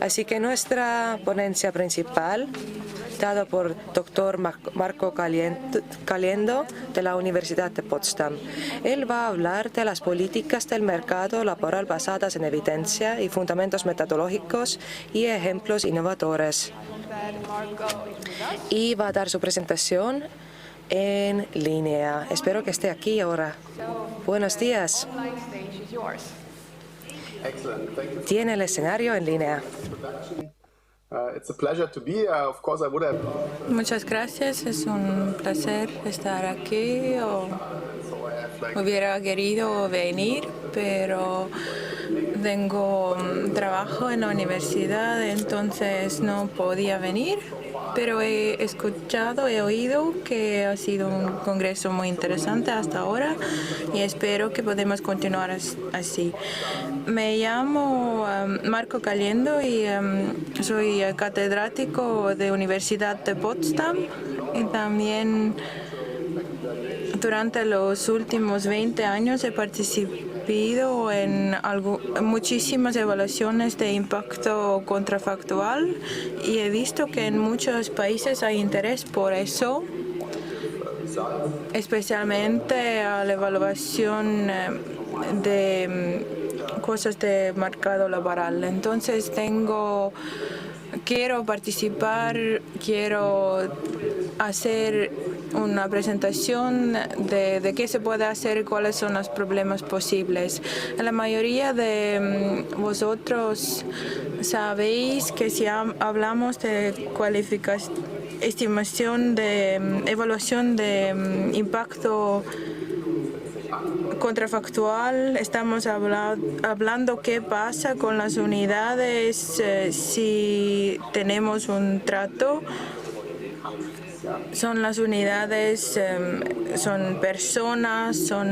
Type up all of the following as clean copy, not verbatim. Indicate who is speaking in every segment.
Speaker 1: Así que nuestra ponencia principal, dada por Dr. Marco Caliendo de la Universidad de Potsdam. Él va a hablar de las políticas del mercado laboral basadas en evidencia y fundamentos metodológicos y ejemplos innovadores. Y va a dar su presentación en línea. Espero que esté aquí ahora. Buenos días. Tiene el escenario en línea.
Speaker 2: Muchas gracias, es un placer estar aquí. Hubiera querido venir, pero tengo trabajo en la universidad, entonces no podía venir. Pero he escuchado, he oído que ha sido un congreso muy interesante hasta ahora y espero que podamos continuar así. Me llamo Marco Caliendo y soy catedrático de Universidad de Potsdam y también durante los últimos 20 años he participado en muchísimas evaluaciones de impacto contrafactual y he visto que en muchos países hay interés por eso, especialmente a la evaluación de cosas de mercado laboral. Entonces quiero participar, quiero hacer una presentación de qué se puede hacer y cuáles son los problemas posibles. La mayoría de vosotros sabéis que si hablamos de estimación de evaluación de impacto contrafactual, estamos hablando qué pasa con las unidades si tenemos un trato. Son las unidades, son personas, son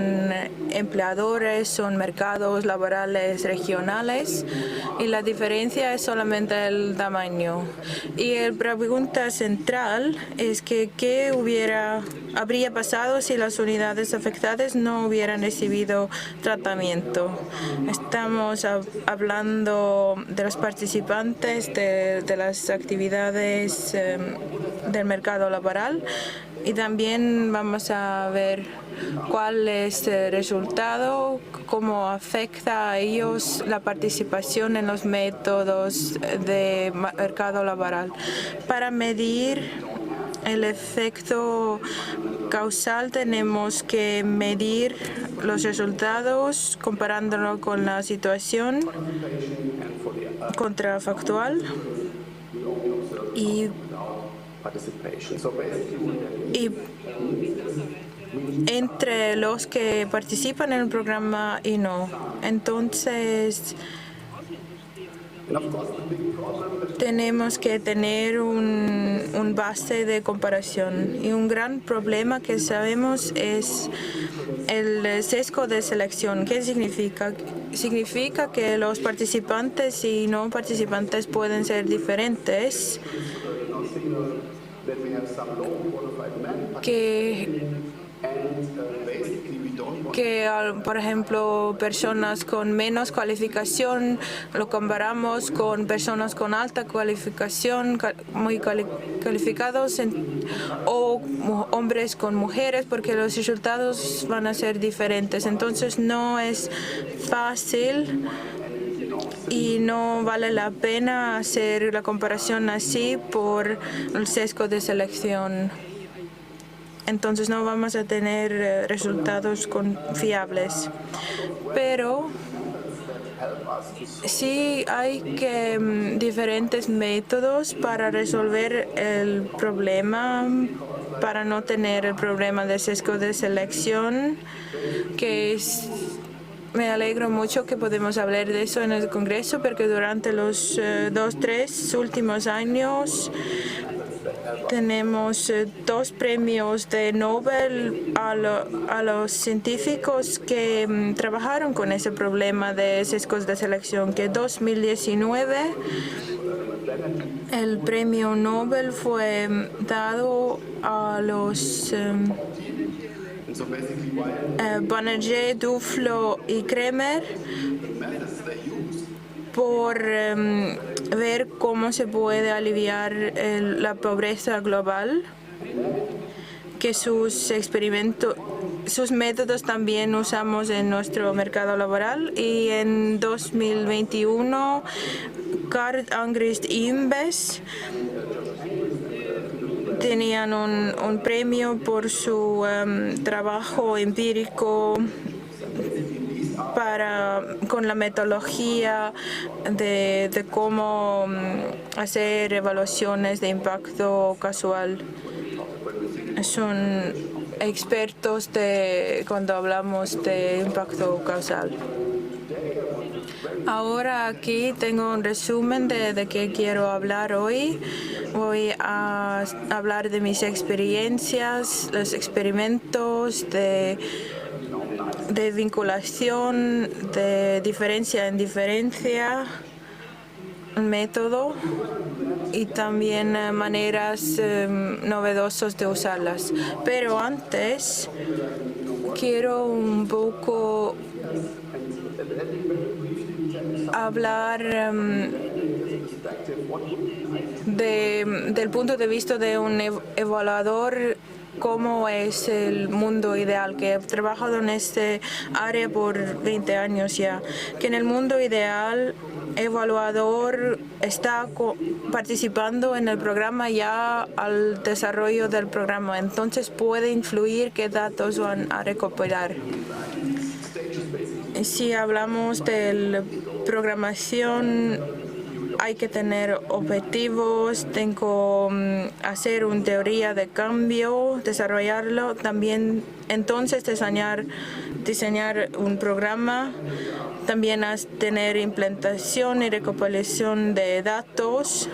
Speaker 2: empleadores, son mercados laborales regionales y la diferencia es solamente el tamaño. Y la pregunta central es que ¿qué habría pasado si las unidades afectadas no hubieran recibido tratamiento? Estamos hablando de los participantes de las actividades del mercado laboral y también vamos a ver cuál es el resultado, cómo afecta a ellos la participación en los métodos de mercado laboral. Para medir el efecto causal tenemos que medir los resultados comparándolo con la situación contrafactual y entre los que participan en el programa y no. Entonces, tenemos que tener un base de comparación. Y un gran problema que sabemos es el sesgo de selección. ¿Qué significa? Significa que los participantes y no participantes pueden ser diferentes. Por ejemplo, personas con menos cualificación lo comparamos con personas con alta cualificación, muy calificados, o hombres con mujeres, porque los resultados van a ser diferentes. Entonces, no es fácil y no vale la pena hacer la comparación así por el sesgo de selección. Entonces no vamos a tener resultados confiables. Pero sí hay diferentes métodos para resolver el problema, para no tener el problema de sesgo de selección, me alegro mucho que podemos hablar de eso en el Congreso, porque durante los 2-3 últimos años tenemos 2 premios de Nobel a los científicos que trabajaron con ese problema de sesgos de selección, que en 2019 el premio Nobel fue dado a los Banerjee, Duflo y Kremer por ver cómo se puede aliviar la pobreza global, que sus métodos también usamos en nuestro mercado laboral. Y en 2021, Card Angrist Inves tenían un premio por su trabajo empírico con la metodología de cómo hacer evaluaciones de impacto casual. Son expertos cuando hablamos de impacto causal. Ahora aquí tengo un resumen de qué quiero hablar hoy. Voy a hablar de mis experiencias, los experimentos de vinculación, de diferencia en diferencia, método y también maneras novedosas de usarlas. Pero antes quiero un poco hablar del punto de vista de un evaluador, cómo es el mundo ideal, que he trabajado en este área por 20 años ya, que en el mundo ideal el evaluador está participando en el programa ya al desarrollo del programa, entonces puede influir qué datos van a recopilar. Si hablamos de programación, hay que tener objetivos, tengo que hacer una teoría de cambio, desarrollarlo, también entonces diseñar un programa, también tener implementación y recopilación de datos,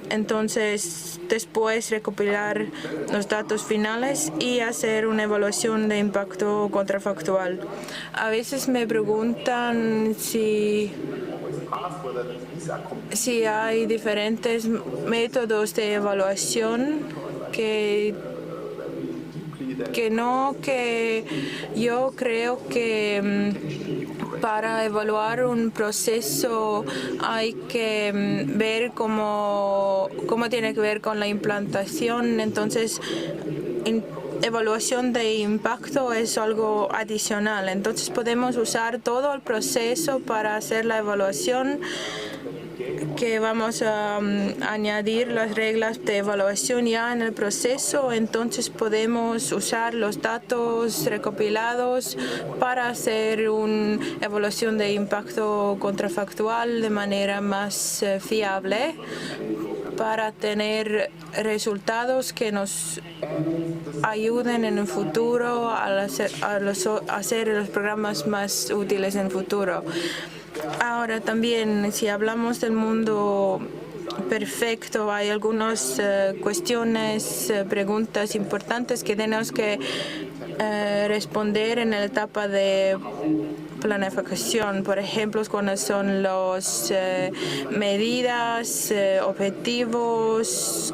Speaker 2: entonces después recopilar los datos finales y hacer una evaluación de impacto contrafactual. A veces me preguntan si hay diferentes métodos de evaluación que yo creo que para evaluar un proceso hay que ver cómo tiene que ver con la implantación. Entonces, evaluación de impacto es algo adicional. Entonces, podemos usar todo el proceso para hacer la evaluación, que vamos a añadir las reglas de evaluación ya en el proceso, entonces podemos usar los datos recopilados para hacer una evaluación de impacto contrafactual de manera más fiable, para tener resultados que nos ayuden en el futuro a hacer los programas más útiles en el futuro. Ahora también, si hablamos del mundo perfecto, hay algunas cuestiones, preguntas importantes que tenemos que responder en la etapa de planificación. Por ejemplo, cuáles son las medidas, objetivos,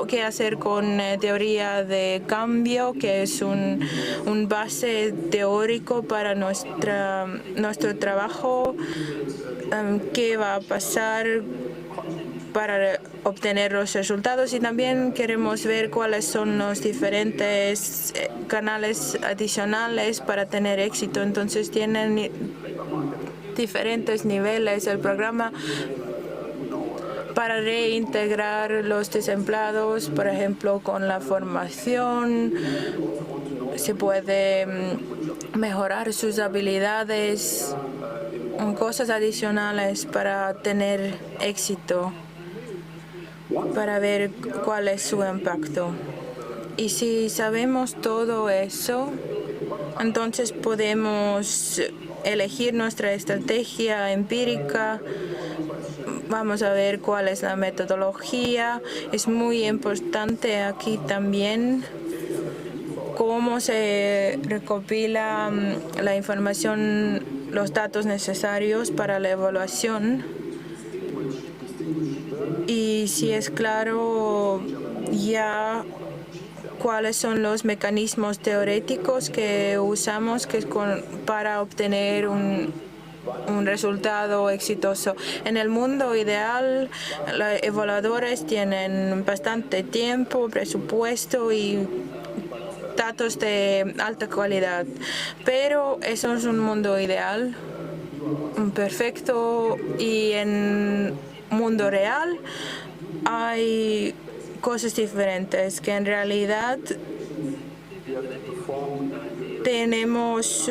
Speaker 2: qué hacer con teoría de cambio, que es un base teórico para nuestro trabajo, qué va a pasar para obtener los resultados, y también queremos ver cuáles son los diferentes canales adicionales para tener éxito. Entonces tienen diferentes niveles el programa para reintegrar los desempleados, por ejemplo, con la formación. Se puede mejorar sus habilidades, cosas adicionales para tener éxito, para ver cuál es su impacto. Y si sabemos todo eso, entonces podemos elegir nuestra estrategia empírica. Vamos a ver cuál es la metodología. Es muy importante aquí también cómo se recopila la información, los datos necesarios para la evaluación. Y si es claro ya cuáles son los mecanismos teóricos que usamos para obtener un resultado exitoso. En el mundo ideal, los evaluadores tienen bastante tiempo, presupuesto y datos de alta calidad, pero eso es un mundo ideal, perfecto, y en mundo real hay cosas diferentes que en realidad tenemos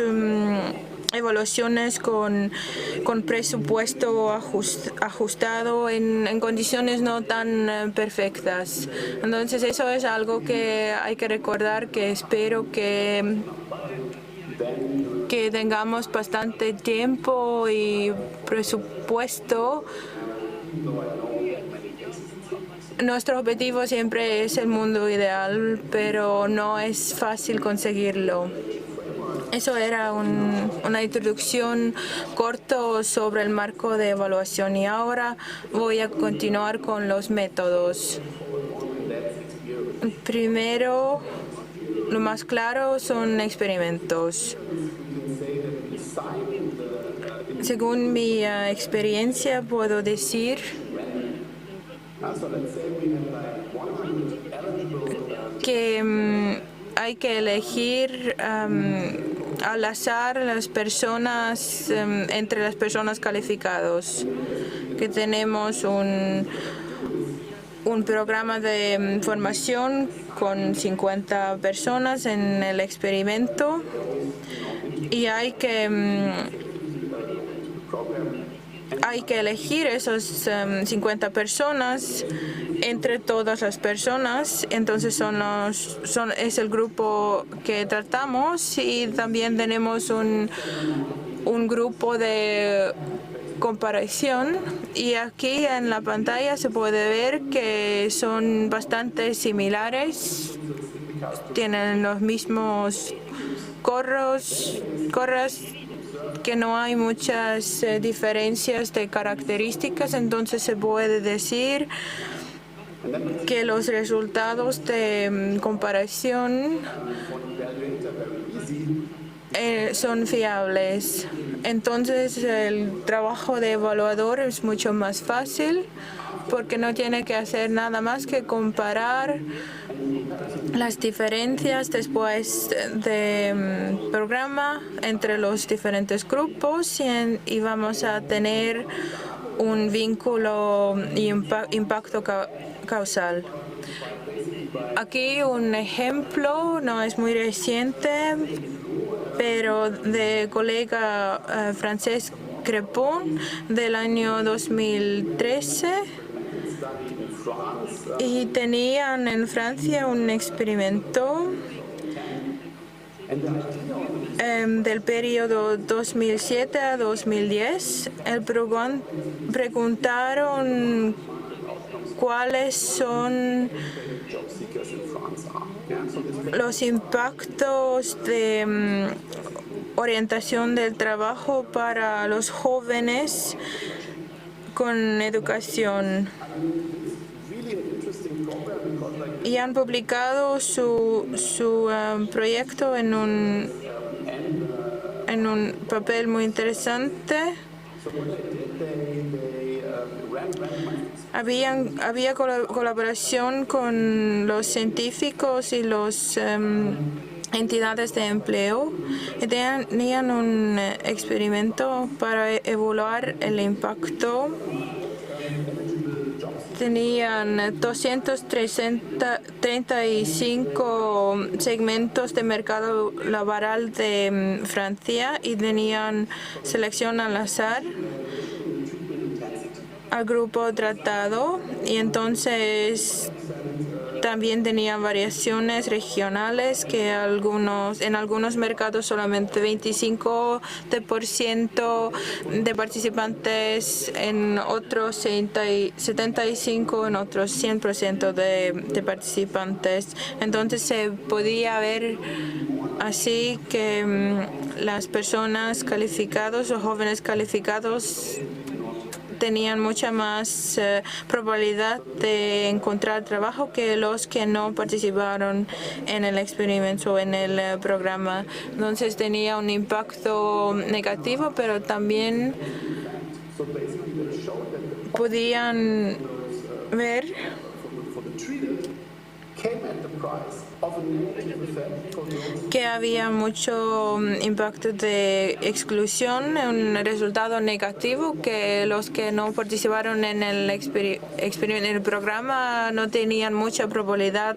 Speaker 2: evaluaciones con presupuesto ajustado en condiciones no tan perfectas. Entonces eso es algo que hay que recordar, que espero que tengamos bastante tiempo y presupuesto. Nuestro objetivo siempre es el mundo ideal, pero no es fácil conseguirlo. Eso era una introducción corta sobre el marco de evaluación y ahora voy a continuar con los métodos. Primero, lo más claro son experimentos. Según mi experiencia, puedo decir que hay que elegir al azar las personas entre las personas calificadas. Que tenemos un programa de formación con 50 personas en el experimento y hay que elegir esas 50 personas entre todas las personas. Entonces es el grupo que tratamos y también tenemos un grupo de comparación y aquí en la pantalla se puede ver que son bastante similares, tienen los mismos corras, que no hay muchas diferencias de características, entonces se puede decir que los resultados de comparación son fiables. Entonces el trabajo de evaluador es mucho más fácil porque no tiene que hacer nada más que comparar las diferencias después de programa entre los diferentes grupos y vamos a tener un vínculo y impacto causal. Aquí un ejemplo, no es muy reciente, pero de colega francés Crepon del año 2013. Y tenían en Francia un experimento del periodo 2007 a 2010. Preguntaron cuáles son los impactos de orientación del trabajo para los jóvenes con educación. Y han publicado su proyecto en un papel muy interesante. Había colaboración con los científicos y los entidades de empleo y tenían un experimento para evaluar el impacto. Tenían 235 segmentos de mercado laboral de Francia y tenían selección al azar al grupo tratado y entonces también tenían variaciones regionales que en algunos mercados solamente 25% de participantes, en otros 75%, en otros 100% de participantes. Entonces se podía ver así que las personas calificadas o jóvenes calificados tenían mucha más probabilidad de encontrar trabajo que los que no participaron en el experimento o en el programa. Entonces tenía un impacto negativo, pero también podían ver que había mucho impacto de exclusión, un resultado negativo, que los que no participaron en el programa no tenían mucha probabilidad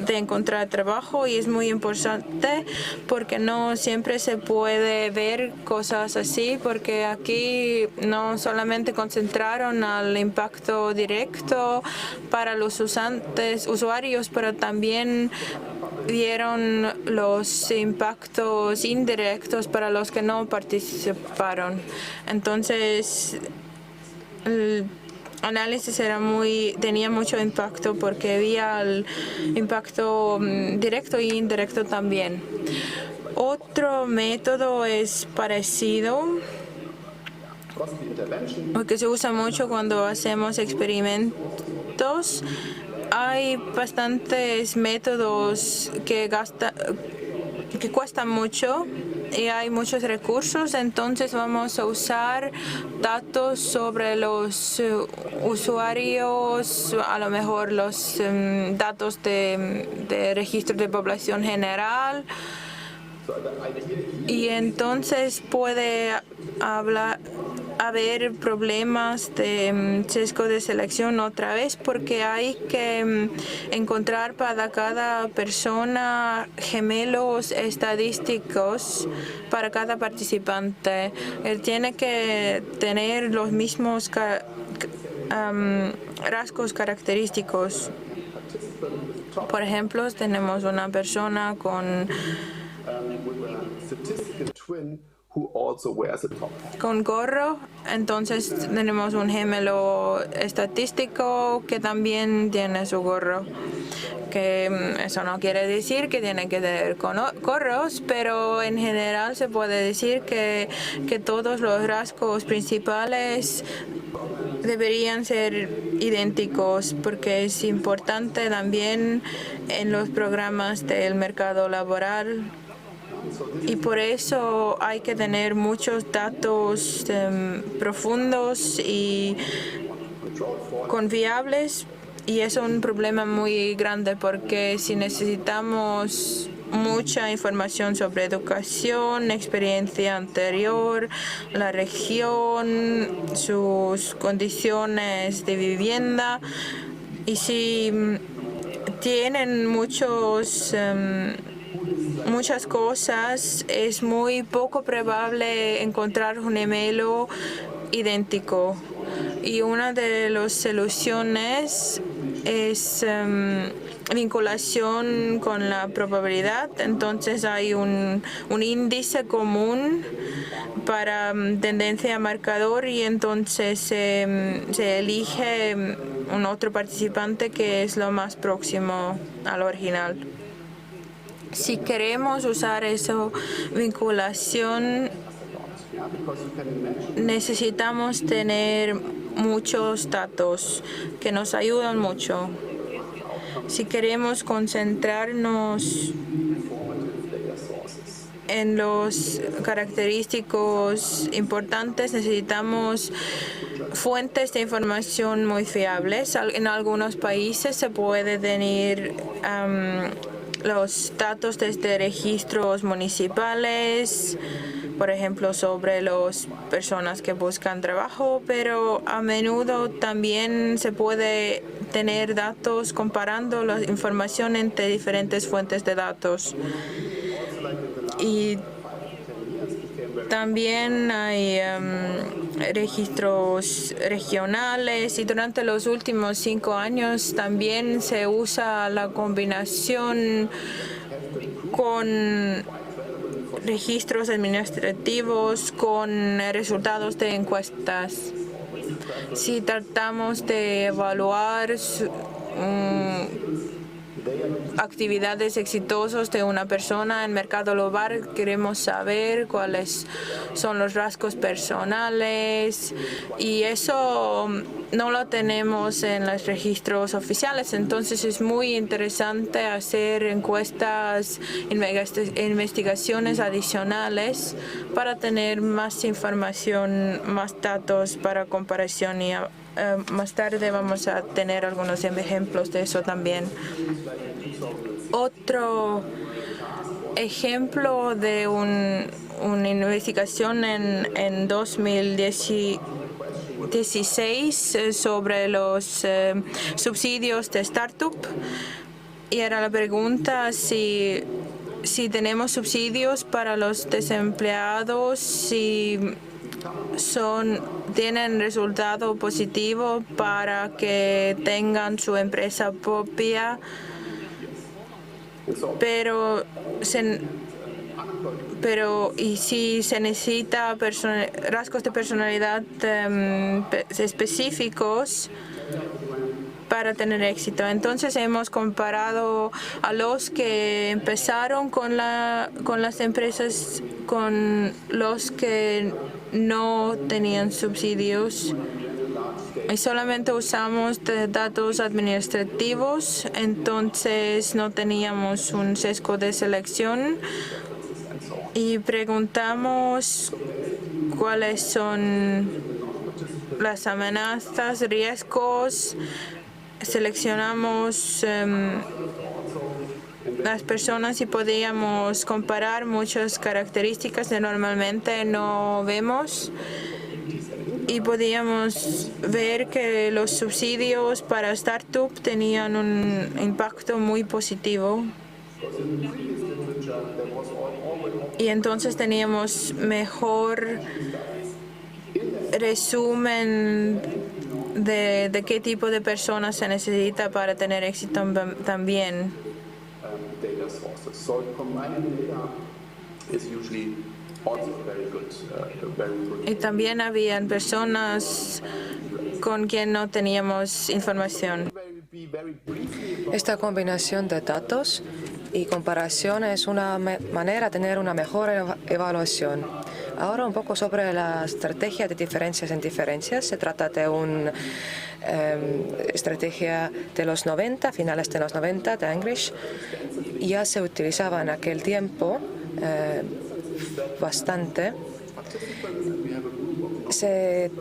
Speaker 2: de encontrar trabajo, y es muy importante porque no siempre se puede ver cosas así, porque aquí no solamente concentraron al impacto directo para los usuarios, pero también vieron los impactos indirectos para los que no participaron. Entonces, el análisis tenía mucho impacto porque había el impacto directo e indirecto también. Otro método es parecido, porque se usa mucho cuando hacemos experimentos. Hay bastantes métodos que cuestan mucho y hay muchos recursos, entonces vamos a usar datos sobre los usuarios, a lo mejor los datos de registro de población general, y entonces puede haber problemas de sesgo de selección otra vez, porque hay que encontrar para cada persona gemelos estadísticos para cada participante. Él tiene que tener los mismos rasgos característicos. Por ejemplo, tenemos una persona con gorro, entonces tenemos un gemelo estadístico que también tiene su gorro. Que eso no quiere decir que tiene que tener gorros, pero en general se puede decir que todos los rasgos principales deberían ser idénticos, porque es importante también en los programas del mercado laboral. Y por eso hay que tener muchos datos profundos y confiables, y es un problema muy grande, porque si necesitamos mucha información sobre educación, experiencia anterior, la región, sus condiciones de vivienda, y si tienen muchas cosas, es muy poco probable encontrar un gemelo idéntico. Y una de las soluciones es vinculación con la probabilidad. Entonces hay un índice común para tendencia marcador, y entonces se elige un otro participante que es lo más próximo al original. Si queremos usar esa vinculación, necesitamos tener muchos datos que nos ayudan mucho. Si queremos concentrarnos en los característicos importantes, necesitamos fuentes de información muy fiables. En algunos países se puede tener los datos desde registros municipales, por ejemplo, sobre las personas que buscan trabajo, pero a menudo también se puede tener datos comparando la información entre diferentes fuentes de datos. Y también hay registros regionales, y durante los últimos 5 años también se usa la combinación con registros administrativos con resultados de encuestas. Si tratamos de evaluar actividades exitosas de una persona en mercado global. Queremos saber cuáles son los rasgos personales y eso no lo tenemos en los registros oficiales. Entonces es muy interesante hacer encuestas, investigaciones adicionales para tener más información, más datos para comparación y más tarde vamos a tener algunos ejemplos de eso también. Otro ejemplo de una investigación en 2016 sobre los subsidios de startup, y era la pregunta si tenemos subsidios para los desempleados, si tienen resultado positivo para que tengan su empresa propia, pero y si se necesita rasgos de personalidad específicos para tener éxito. Entonces hemos comparado a los que empezaron con las empresas con los que no tenían subsidios y solamente usamos datos administrativos, entonces no teníamos un sesgo de selección y preguntamos cuáles son las amenazas, riesgos. Seleccionamos las personas y podíamos comparar muchas características que normalmente no vemos y podíamos ver que los subsidios para startup tenían un impacto muy positivo. Y entonces teníamos mejor resumen de qué tipo de personas se necesita para tener éxito también. Y también habían personas con quien no teníamos información.
Speaker 1: Esta combinación de datos y comparación es una manera de tener una mejor evaluación. Ahora un poco sobre la estrategia de diferencias en diferencias. Se trata de una estrategia de los 90, finales de los 90, de English. Ya se utilizaba en aquel tiempo bastante. Se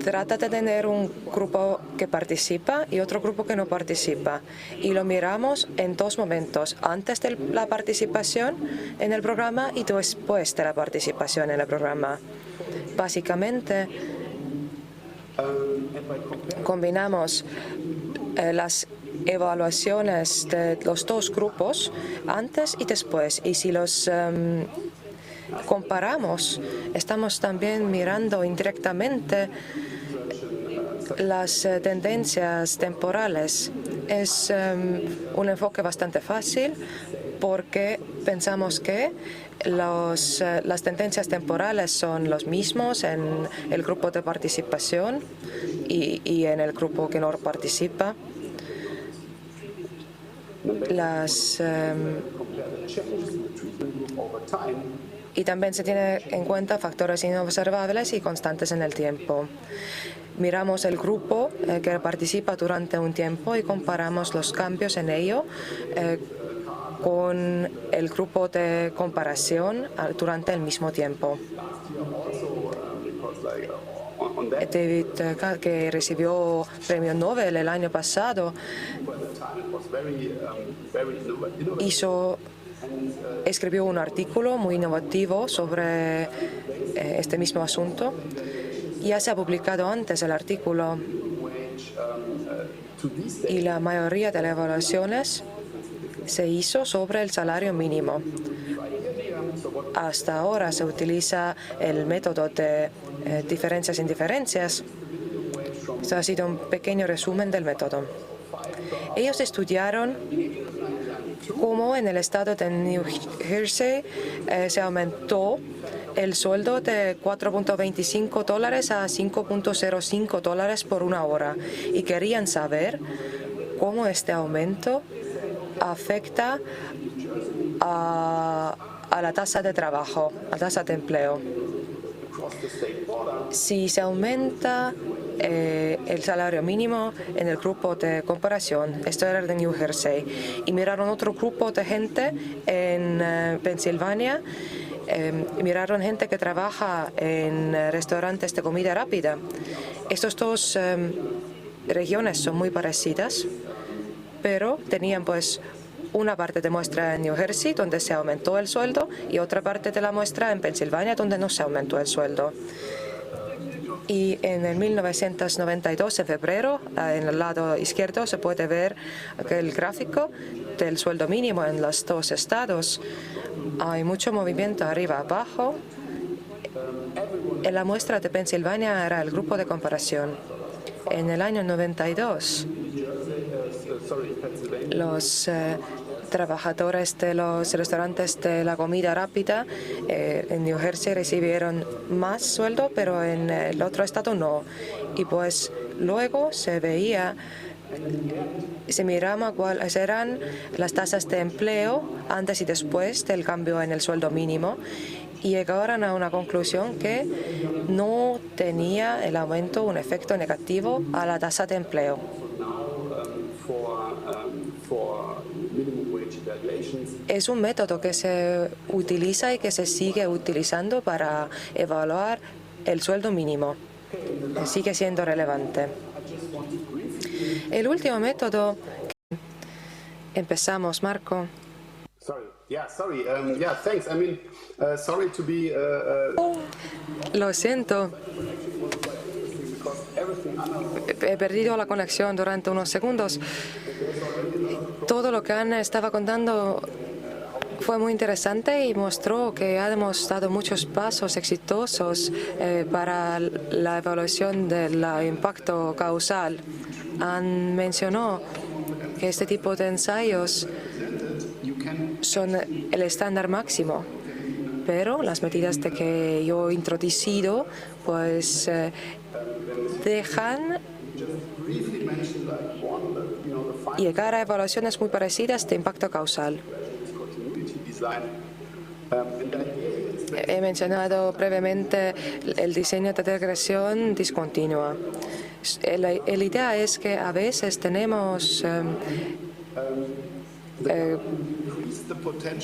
Speaker 1: trata de tener un grupo que participa y otro grupo que no participa. Y lo miramos en dos momentos, antes de la participación en el programa y después de la participación en el programa. Básicamente, combinamos las evaluaciones de los dos grupos antes y después. Y si los comparamos, estamos también mirando indirectamente las tendencias temporales. Es un enfoque bastante fácil porque pensamos que las tendencias temporales son los mismos en el grupo de participación y en el grupo que no participa. Y también se tiene en cuenta factores inobservables y constantes en el tiempo. Miramos el grupo que participa durante un tiempo y comparamos los cambios en ello con el grupo de comparación durante el mismo tiempo. David, que recibió premio Nobel el año pasado, escribió un artículo muy innovativo sobre este mismo asunto. Ya se ha publicado antes el artículo y la mayoría de las evaluaciones se hizo sobre el salario mínimo. Hasta ahora se utiliza el método de diferencias en diferencias. Esto ha sido un pequeño resumen del método. Ellos estudiaron cómo en el estado de New Jersey se aumentó el sueldo de $4.25 a $5.05 por una hora y querían saber cómo este aumento afecta a la tasa de trabajo, a la tasa de empleo. Si se aumenta el salario mínimo en el grupo de comparación, esto era de New Jersey, y miraron otro grupo de gente en Pensilvania, miraron gente que trabaja en restaurantes de comida rápida. Estas dos regiones son muy parecidas, pero tenían pues una parte de muestra en New Jersey, donde se aumentó el sueldo, y otra parte de la muestra en Pensilvania, donde no se aumentó el sueldo. Y en el 1992, en febrero, en el lado izquierdo, se puede ver el gráfico del sueldo mínimo en los dos estados. Hay mucho movimiento arriba abajo. En la muestra de Pensilvania era el grupo de comparación. En el año 92, los trabajadores de los restaurantes de la comida rápida en New Jersey recibieron más sueldo, pero en el otro estado no. Y pues luego se miraba cuáles eran las tasas de empleo antes y después del cambio en el sueldo mínimo, y llegaron a una conclusión que no tenía el aumento un efecto negativo a la tasa de empleo. Es un método que se utiliza y que se sigue utilizando para evaluar el sueldo mínimo. Sigue siendo relevante. El último método que empezamos, Marco. Lo siento. He perdido la conexión durante unos segundos. Todo lo que Ana estaba contando fue muy interesante y mostró que hemos dado muchos pasos exitosos para la evaluación del impacto causal. Han mencionado que este tipo de ensayos son el estándar máximo, pero las medidas que yo he introducido pues dejan llegar a evaluaciones muy parecidas de impacto causal. He mencionado brevemente el diseño de regresión discontinua. La idea es que a veces tenemos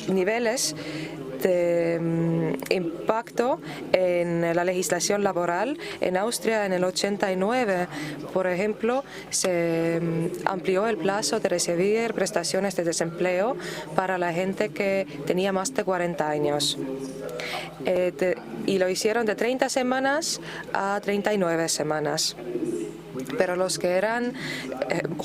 Speaker 1: niveles de impacto en la legislación laboral. En Austria, en el 89, por ejemplo, se amplió el plazo de recibir prestaciones de desempleo para la gente que tenía más de 40 años. Y lo hicieron de 30 semanas a 39 semanas. Pero los que eran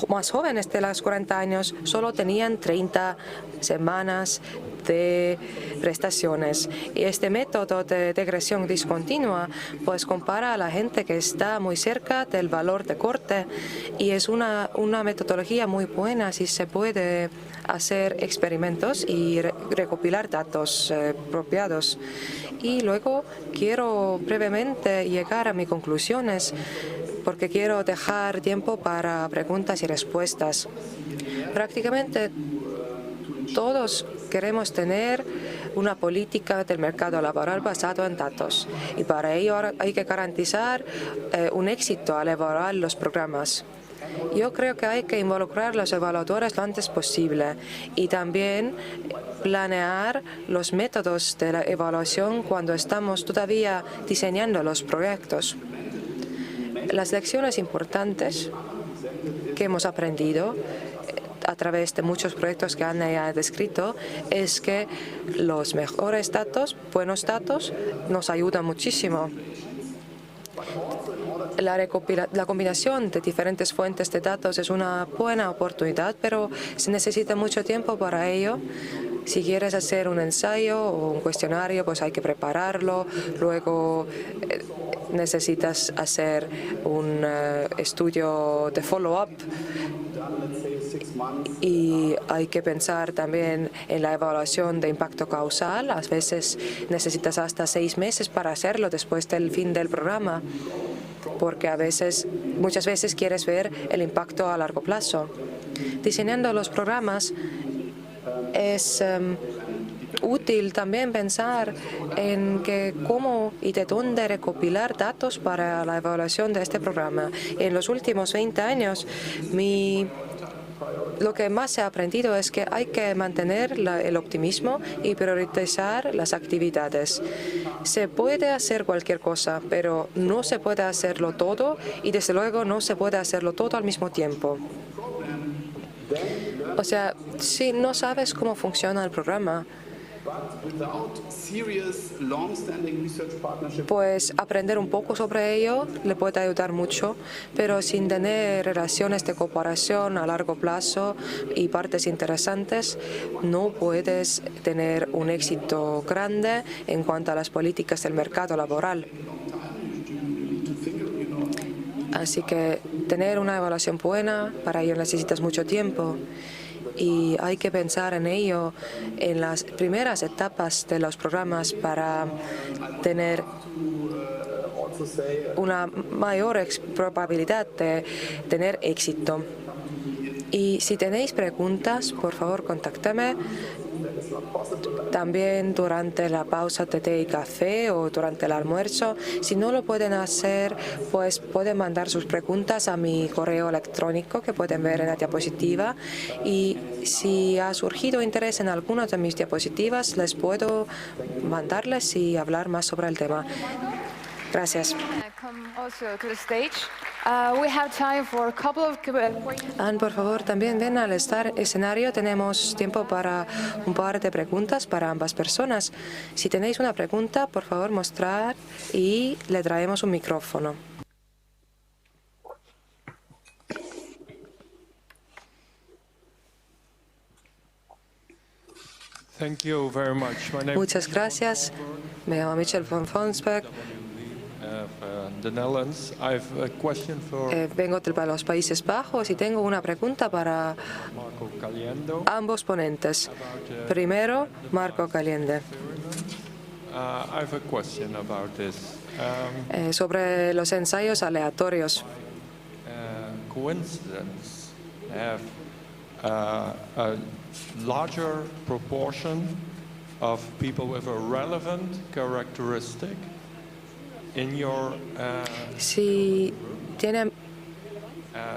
Speaker 1: más jóvenes de los 40 años solo tenían 30 semanas de prestaciones. Y este método de regresión discontinua pues compara a la gente que está muy cerca del valor de corte, y es una metodología muy buena si se puede hacer experimentos y recopilar datos apropiados. Y luego quiero brevemente llegar a mis conclusiones, porque quiero dejar tiempo para preguntas y respuestas. Prácticamente todos queremos tener una política del mercado laboral basada en datos, y para ello hay que garantizar un éxito al evaluar los programas. Yo creo que hay que involucrar a los evaluadores lo antes posible y también planear los métodos de la evaluación cuando estamos todavía diseñando los proyectos. Las lecciones importantes que hemos aprendido a través de muchos proyectos que Ana ya ha descrito es que los mejores datos, buenos datos, nos ayudan muchísimo. La combinación de diferentes fuentes de datos es una buena oportunidad, pero se necesita mucho tiempo para ello. Si quieres hacer un ensayo o un cuestionario, pues hay que prepararlo. Luego necesitas hacer un estudio de follow-up y hay que pensar también en la evaluación de impacto causal. A veces necesitas hasta 6 meses para hacerlo después del fin del programa, porque muchas veces quieres ver el impacto a largo plazo. Diseñando los programas es útil también pensar en cómo y de dónde recopilar datos para la evaluación de este programa. En los últimos 20 años, lo que más he aprendido es que hay que mantener el optimismo y priorizar las actividades. Se puede hacer cualquier cosa, pero no se puede hacerlo todo y desde luego no se puede hacerlo todo al mismo tiempo. O sea, si no sabes cómo funciona el programa, pues aprender un poco sobre ello le puede ayudar mucho, pero sin tener relaciones de cooperación a largo plazo y partes interesantes, no puedes tener un éxito grande en cuanto a las políticas del mercado laboral. Así que tener una evaluación buena, para ello necesitas mucho tiempo. Y hay que pensar en ello en las primeras etapas de los programas para tener una mayor probabilidad de tener éxito. Y si tenéis preguntas, por favor, contáctame. También durante la pausa de té y café o durante el almuerzo. Si no lo pueden hacer, pues pueden mandar sus preguntas a mi correo electrónico que pueden ver en la diapositiva. Y si ha surgido interés en alguna de mis diapositivas, les puedo mandarles y hablar más sobre el tema. Gracias. Anne, por favor, también ven al escenario. Tenemos tiempo para un par de preguntas para ambas personas. Si tenéis una pregunta, por favor, mostrar y le traemos un micrófono. Muchas gracias. Me llamo Michel van Fonsberg. Vengo de los Países Bajos y tengo una pregunta para ambos ponentes. Primero, Marco Caliendo. Sobre los ensayos aleatorios.
Speaker 3: Larger proportion of people with a relevant characteristic in your
Speaker 1: si tiene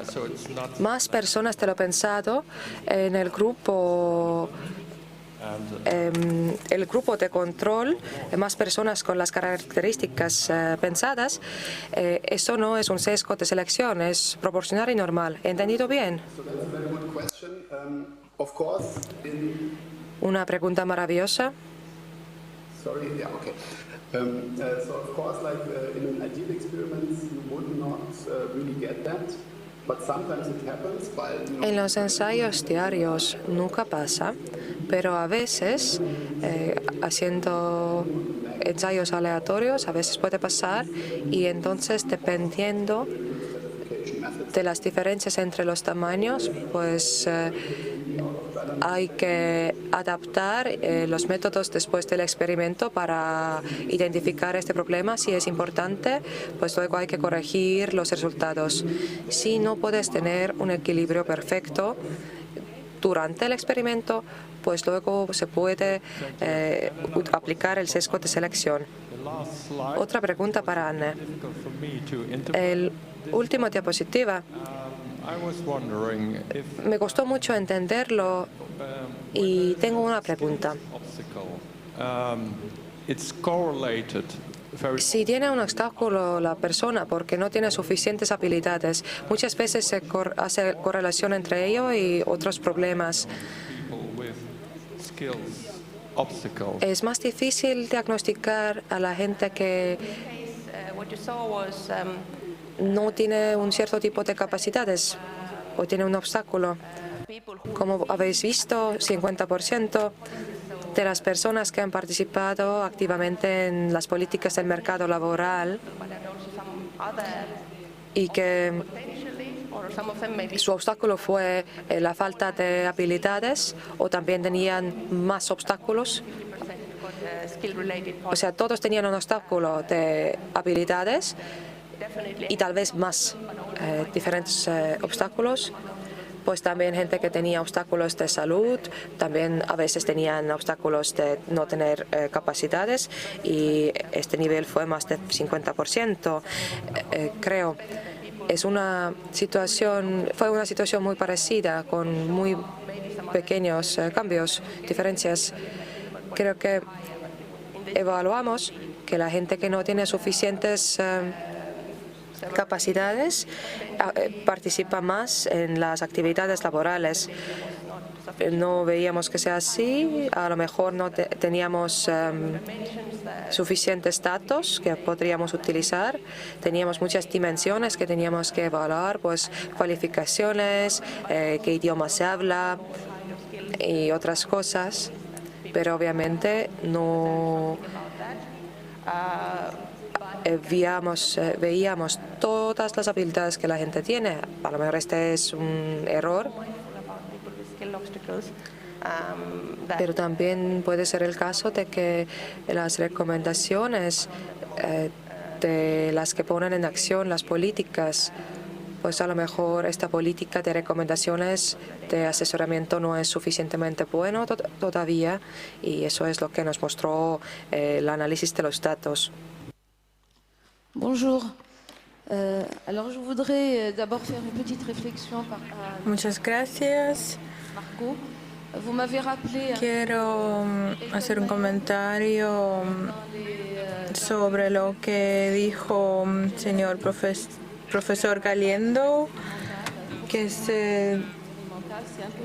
Speaker 3: so it's not
Speaker 1: más personas de lo pensado en el grupo de control, más personas con las características pensadas, eso no es un sesgo de selección, es proporcional y normal. ¿He entendido bien? Una pregunta maravillosa. En los ensayos diarios nunca pasa, pero a veces, haciendo ensayos aleatorios, a veces puede pasar y entonces, dependiendo de las diferencias entre los tamaños, pues hay que adaptar los métodos después del experimento para identificar este problema. Si es importante, pues luego hay que corregir los resultados. Si no puedes tener un equilibrio perfecto durante el experimento, pues luego se puede aplicar el sesgo de selección. Otra pregunta para Anne. El último diapositiva. Me costó mucho entenderlo y tengo una pregunta. Si tiene un obstáculo la persona porque no tiene suficientes habilidades, muchas veces se hace correlación entre ello y otros problemas. Es más difícil diagnosticar a la gente que no tiene un cierto tipo de capacidades o tiene un obstáculo. Como habéis visto, 50% de las personas que han participado activamente en las políticas del mercado laboral y que su obstáculo fue la falta de habilidades o también tenían más obstáculos. O sea, todos tenían un obstáculo de habilidades y tal vez más diferentes obstáculos, pues también gente que tenía obstáculos de salud, también a veces tenían obstáculos de no tener capacidades, y este nivel fue más de 50%, creo. Fue una situación muy parecida, con muy pequeños cambios, diferencias. Creo que evaluamos que la gente que no tiene suficientes capacidades participa más en las actividades laborales. No veíamos que sea así, a lo mejor no teníamos suficientes datos que podríamos utilizar, teníamos muchas dimensiones que teníamos que evaluar, pues cualificaciones, qué idioma se habla y otras cosas, pero obviamente no veíamos todas las habilidades que la gente tiene. A lo mejor este es un error, pero también puede ser el caso de que las recomendaciones de las que ponen en acción las políticas, pues a lo mejor esta política de recomendaciones de asesoramiento no es suficientemente bueno todavía, y eso es lo que nos mostró el análisis de los datos.
Speaker 4: Bonjour. Alors je voudrais d'abord faire une petite réflexion
Speaker 2: Muchas gracias.
Speaker 4: Marco. Vous m'avez rappelé
Speaker 2: Quiero hacer un comentario sobre lo que dijo señor profesor Galiendo, que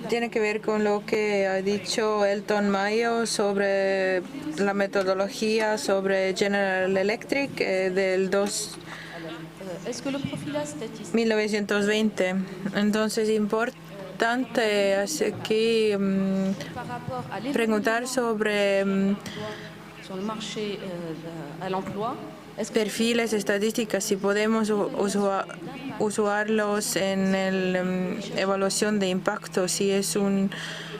Speaker 2: tiene que ver con lo que ha dicho Elton Mayo sobre la metodología sobre General Electric del 1920. Entonces, importante aquí preguntar sobre perfiles estadísticas, si podemos usarlos en la evaluación de impacto, si es un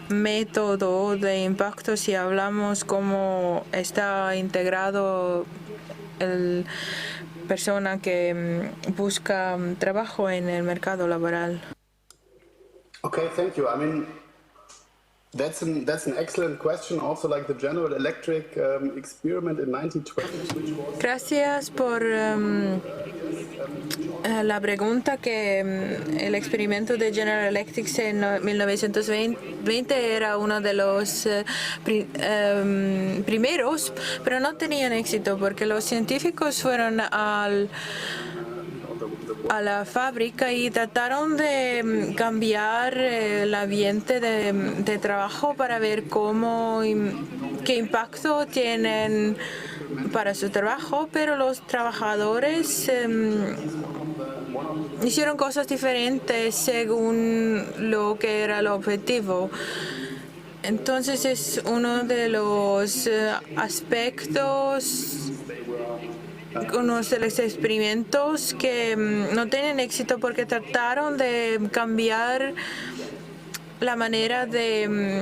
Speaker 2: método de impacto, si hablamos cómo está integrado el persona que busca trabajo en el mercado laboral.
Speaker 5: Okay, thank you. I mean, that's an excellent question. Also, like the General Electric experiment in 1920, which was...
Speaker 2: Gracias por la pregunta, que el experimento de General Electric en 1920 era uno de los primeros, pero no tenían éxito porque los científicos fueron a la fábrica y trataron de cambiar el ambiente de trabajo para ver qué impacto tienen para su trabajo, pero los trabajadores hicieron cosas diferentes según lo que era el objetivo. Entonces es uno de los aspectos, unos de los experimentos que no tienen éxito porque trataron de cambiar la manera de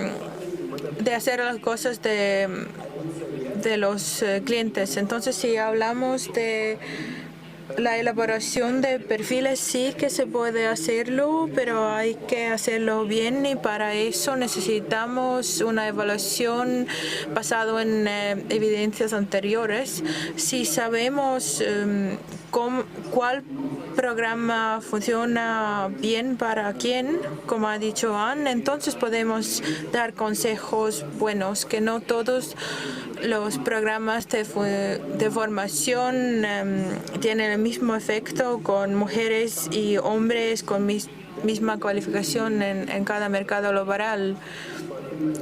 Speaker 2: hacer las cosas de los clientes. Entonces, si hablamos de la elaboración de perfiles, sí que se puede hacerlo, pero hay que hacerlo bien, y para eso necesitamos una evaluación basada en evidencias anteriores. Si sabemos cuál programa funciona bien para quién, como ha dicho Anne, entonces podemos dar consejos buenos, que no todos los programas de formación tienen el mismo efecto con mujeres y hombres con misma cualificación en cada mercado laboral.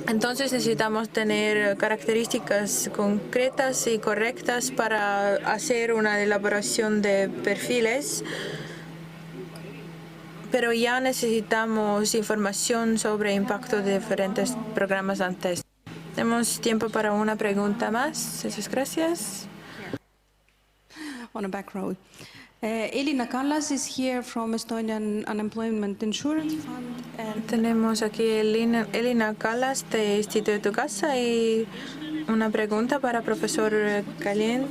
Speaker 2: Entonces necesitamos tener características concretas y correctas para hacer una elaboración de perfiles, pero ya necesitamos información sobre impacto de diferentes programas antes. Tenemos tiempo para una pregunta más. Muchas gracias.
Speaker 6: On a back row. Elina Kallas is here from Estonian Unemployment Insurance Fund.
Speaker 2: Tenemos aquí Elina Kallas de Instituto Casa y una pregunta para profesor Caliendo.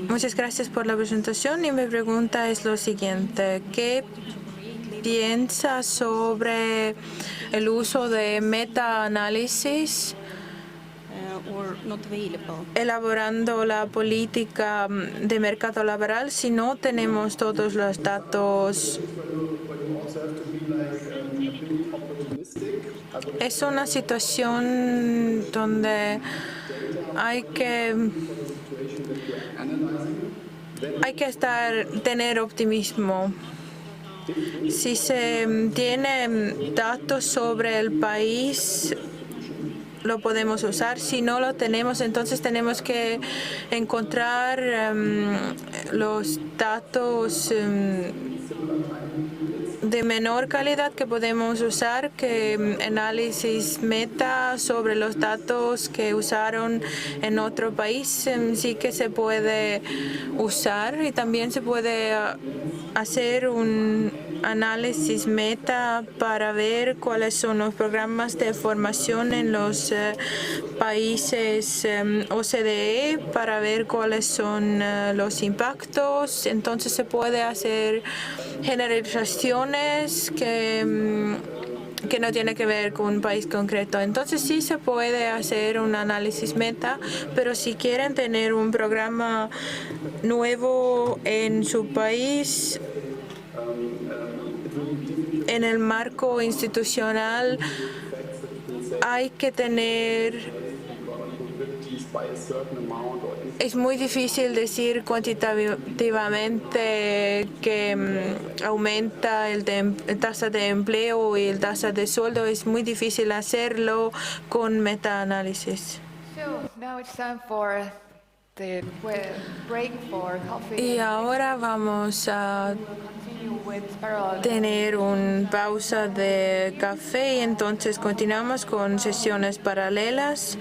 Speaker 2: Muchas gracias por la presentación, y mi pregunta es lo siguiente. ¿Qué piensa sobre el uso de meta-análisis
Speaker 6: or not available?
Speaker 2: elaborando la política de mercado laboral si no tenemos todos los datos? Es una situación donde hay que tener optimismo. Si se tiene datos sobre el país, lo podemos usar. Si no lo tenemos, entonces tenemos que encontrar los datos de menor calidad que podemos usar, que análisis meta sobre los datos que usaron en otro país sí que se puede usar, y también se puede hacer un análisis meta para ver cuáles son los programas de formación en los países OCDE, para ver cuáles son los impactos. Entonces se puede hacer generalizaciones que no tiene que ver con un país concreto. Entonces sí se puede hacer un análisis meta, pero si quieren tener un programa nuevo en su país, en el marco institucional, hay que tener... Es muy difícil decir cuantitativamente que aumenta el tasa de empleo y el tasa de sueldo. Es muy difícil hacerlo con metaanálisis. Y ahora vamos a tener una pausa de café y entonces continuamos con sesiones paralelas.